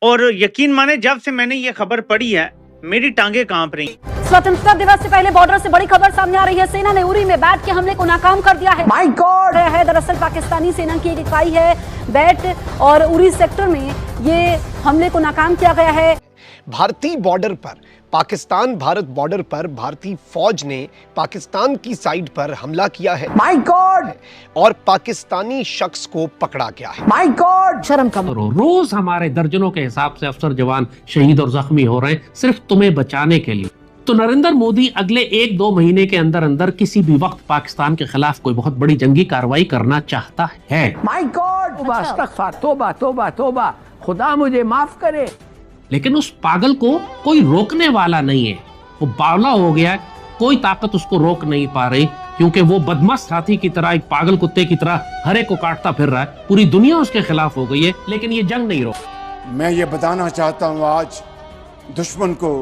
और यकीन माने जब से मैंने ये खबर पढ़ी है मेरी टांगे कांप रही। स्वतंत्रता दिवस से पहले बॉर्डर से बड़ी खबर सामने आ रही है। सेना ने उरी में बैट के हमले को नाकाम कर दिया है। माय गॉड है दरअसल पाकिस्तानी सेना की एक इकाई है बैट और उरी सेक्टर में ये हमले को नाकाम किया गया है। भारतीय बॉर्डर पर पाकिस्तान भारत बॉर्डर पर भारतीय फौज ने पाकिस्तान की साइड पर हमला किया है। माय गॉड और पाकिस्तानी शख्स को पकड़ा गया है। माय गॉड शर्म का रोज हमारे दर्जनों के हिसाब से अफसर जवान शहीद और जख्मी हो रहे हैं सिर्फ तुम्हें बचाने के लिए। तो नरेंद्र मोदी अगले 1-2 महीने के अंदर अंदर किसी भी वक्त पाकिस्तान के खिलाफ कोई बहुत बड़ी जंगी कार्रवाई करना चाहता है। माय गॉड तोबा तोबा तोबा, खुदा मुझे माफ करे। लेकिन उस पागल को कोई रोकने वाला नहीं है। वो बावला हो गया, कोई ताकत उसको रोक नहीं पा रही, क्योंकि वो बदमाश हाथी की तरह, एक पागल कुत्ते की तरह हर एक को काटता फिर रहा है। पूरी दुनिया उसके खिलाफ हो गई है, लेकिन ये जंग नहीं रोक। मैं ये बताना चाहता हूँ आज दुश्मन को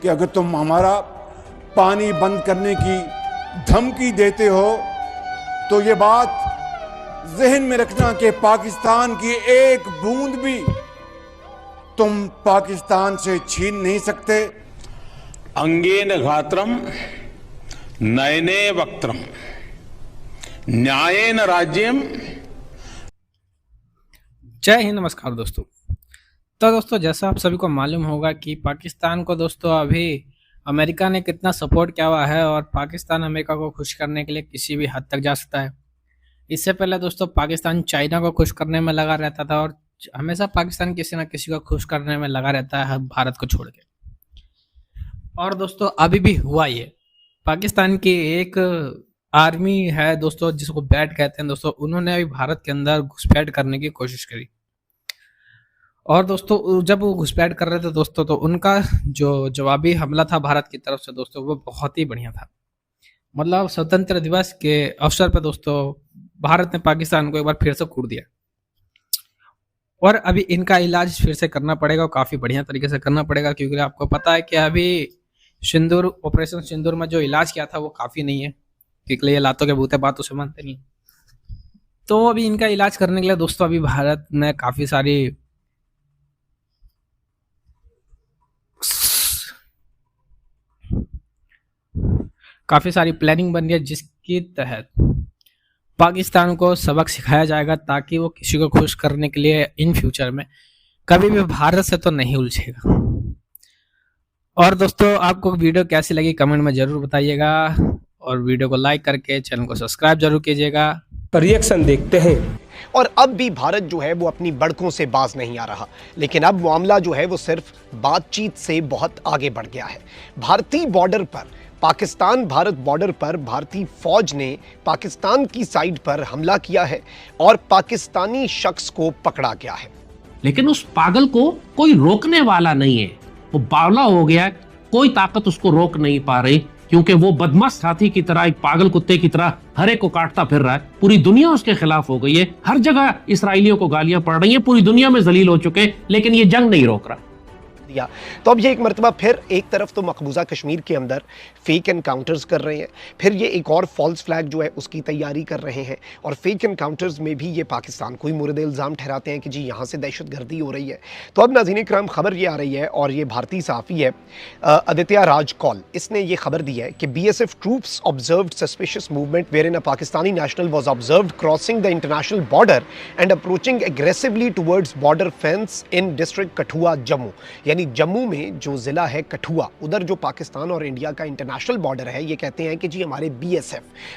कि अगर तुम हमारा पानी बंद करने की धमकी देते हो तो ये बात जहन में रखना कि पाकिस्तान की एक बूंद भी तुम पाकिस्तान से छीन नहीं सकते। अंगेन घात्रम नयने वक्त्रम न्यायेन राज्यम। जय हिंद, नमस्कार दोस्तों। तो दोस्तों जैसा आप सभी को मालूम होगा कि पाकिस्तान को दोस्तों अभी अमेरिका ने कितना सपोर्ट किया हुआ है और पाकिस्तान अमेरिका को खुश करने के लिए किसी भी हद तक जा सकता है। इससे पहले दोस्तों पाकिस्तान चाइना को खुश करने में लगा रहता था और हमेशा पाकिस्तान किसी ना किसी को खुश करने में लगा रहता है भारत को छोड़ के। और दोस्तों अभी भी हुआ ये। पाकिस्तान की एक आर्मी है दोस्तों जिसको बैट कहते हैं दोस्तों, उन्होंने अभी भारत के अंदर घुसपैठ करने की कोशिश करी। और दोस्तों जब वो घुसपैठ कर रहे थे दोस्तों तो उनका जो जवाबी हमला था भारत की तरफ से दोस्तों वो बहुत ही बढ़िया था। मतलब स्वतंत्र दिवस के अवसर पर दोस्तों भारत ने पाकिस्तान को एक बार फिर से कूट दिया और अभी इनका इलाज फिर से करना पड़ेगा और काफ़ी बढ़िया तरीके से करना पड़ेगा, क्योंकि आपको पता है कि अभी सिंदूर ऑपरेशन सिंदूर में जो इलाज किया था वो काफ़ी नहीं है, क्योंकि ये लातों के भूते बातों से मानते नहीं। तो अभी इनका इलाज करने के लिए दोस्तों अभी भारत ने काफ़ी सारी प्लानिंग बन रही है, जिसके तहत पाकिस्तान को सबक सिखाया जाएगा ताकि वो किसी को खुश करने के लिए इन फ्यूचर में कभी भी भारत से तो नहीं उलझेगा। और दोस्तों आपको वीडियो कैसी लगी कमेंट में जरूर बताइएगा और वीडियो को लाइक करके चैनल को सब्सक्राइब जरूर कीजिएगा। रिएक्शन देखते हैं। और अब भी भारत जो है वो अपनी बड़कों से बाज नहीं आ रहा, लेकिन अब मामला जो है वो सिर्फ बातचीत से बहुत आगे बढ़ गया है। भारतीय बॉर्डर पर पाकिस्तान भारत बॉर्डर पर भारतीय फौज ने पाकिस्तान की साइड पर हमला किया है और पाकिस्तानी शख्स को पकड़ा गया है। लेकिन उस पागल को कोई रोकने वाला नहीं है। वो बावला हो गया, कोई ताकत उसको रोक नहीं पा रही, क्योंकि वो बदमाश हाथी की तरह, एक पागल कुत्ते की तरह हर एक को काटता फिर रहा है। पूरी दुनिया उसके खिलाफ हो गई है, हर जगह इसराइलियों को गालियां पड़ रही हैं, पूरी दुनिया में जलील हो चुके, लेकिन ये जंग नहीं रोक रहा। दिया तो अब ये एक मरतबा फिर एक तरफ तो मकबूजा कश्मीर के अंदर फेक एनकाउंटर्स कर रहे हैं, फिर ये एक और फॉल्स फ्लैग जो है उसकी तैयारी कर रहे हैं और फेक एनकाउंटर्स में भी ये पाकिस्तान को ही मुर्द इल्ज़ाम ठहराते हैं कि जी यहाँ से दहशतगर्दी हो रही है। तो अब नाज़रीन इकराम खबर ये आ रही है और ये भारतीय सहाफ़ी है आदित्य राज कौल, इसने ये खबर दी है कि BSF troops observed suspicious movement where in a Pakistani national was observed crossing the international border and approaching aggressively towards border fence in district Kathua Jammu. यानी जम्मू में जो ज़िला है कठुआ, उधर जो पाकिस्तान और इंडिया का इंटरनेशनल बॉर्डर है, ये कहते हैं कि जी हमारे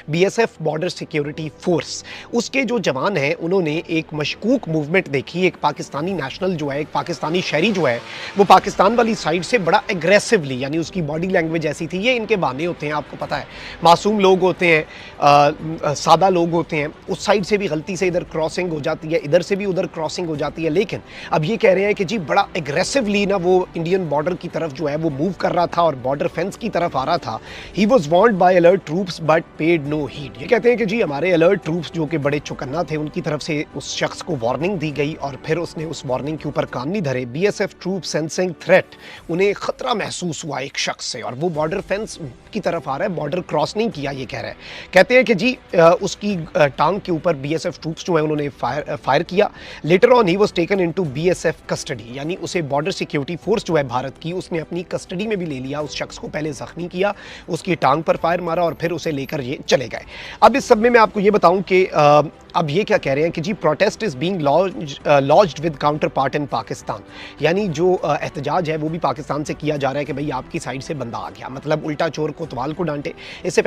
BSF बॉर्डर सिक्योरिटी फोर्स, उसके जो जवान हैं उन्होंने एक मशकूक मूवमेंट देखी। एक पाकिस्तानी नेशनल जो है, एक पाकिस्तानी शहरी जो है वो पाकिस्तान वाली साइड से बड़ा एग्रेसिवली, यानी उसकी बॉडी लैंग्वेज ऐसी थी, ये इनके बहाने होते हैं, आपको पता है, मासूम लोग होते हैं, सादा लोग होते हैं, उस साइड से भी गलती से इधर क्रॉसिंग हो जाती है, इधर से भी उधर क्रॉसिंग हो जाती है। लेकिन अब ये कह रहे हैं कि जी बड़ा एग्रेसिवली ना वो वो इंडियन बॉर्डर की तरफ जो है वो मूव कर रहा था और बॉर्डर फेंस की तरफ आ रहा था, he was warned by alert troops but paid no heed. ये कहते हैं कि जी हमारे अलर्ट ट्रूप्स जो कि बड़े चौकन्ना थे, उनकी तरफ से उस शख्स को वार्निंग दी गई और फिर उसने उस वार्निंग के ऊपर कान नहीं धरे। बीएसएफ ट्रूप सेंसिंग थ्रेट, उन्हें खतरा महसूस हुआ एक शख्स से और वो बॉर्डर फेंस की तरफ आ रहा है, बॉर्डर क्रॉस नहीं किया ये कह रहा है। कहते हैं कि जी उसकी टांग के ऊपर बीएसएफ ट्रूप्स जो है उन्होंने फायर किया। Later on he was taken into BSF custody, यानी उसे बॉर्डर सिक्योरिटी फोर्स जो है भारत की, उसने अपनी कस्टडी में भी ले लिया। उस शख्स को पहले जख्मी किया, उसकी टांग पर फायर मारा और फिर उसे लेकर ये चले गए। अब इस सब में मैं आपको ये बताऊं कि अब ये क्या कह रहे हैं कि जी protest is being launched with counter part in Pakistan, यानी जो एहतजाज है वो भी पाकिस्तान से किया जा रहा है कि भाई आपकी साइड से बंदा आ गया, मतलब उल्टा चोर कोतवाल को डांटे। इससे